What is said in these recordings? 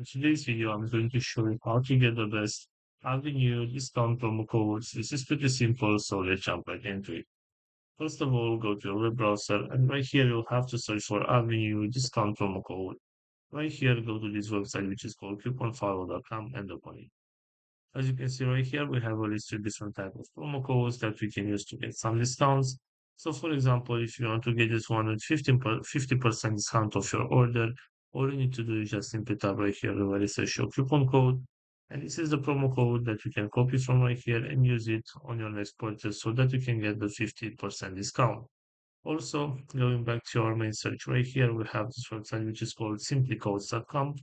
In today's video, I'm going to show you how to get the best avenue discount promo codes. This is pretty simple, so let's jump right into it. First of all, go to your web browser, and right here you'll have to search for avenue discount promo code. Right here, go to this website, which is called couponfollow.com, and open it. As you can see right here, we have a list of different type of promo codes that we can use to get some discounts. So for example, if you want to get this one with 50% discount of your order, all you need to do is just simply tap right here where it says show coupon code. And this is the promo code that you can copy from right here and use it on your next purchase so that you can get the 50% discount. Also, going back to our main search right here, we have this website which is called simplycodes.com.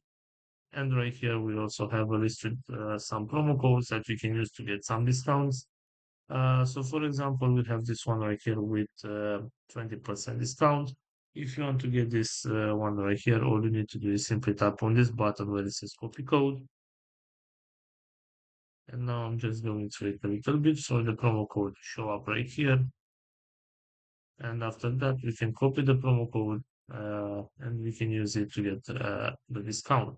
And right here, we also have a listed some promo codes that we can use to get some discounts. So for example, we have this one right here with 20% discount. If you want to get this one right here, all you need to do is simply tap on this button where it says copy code. And now I'm just going to wait a little bit so the promo code show up right here. And after that, we can copy the promo code and we can use it to get the discount.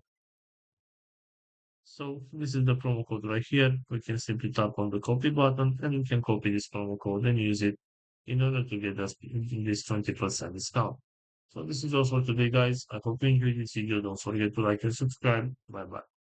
So this is the promo code right here. We can simply tap on the copy button and we can copy this promo code and use it in order to get us this 20% discount. So this is all for today, guys. I hope you enjoyed this video. Don't forget to like and subscribe. Bye bye.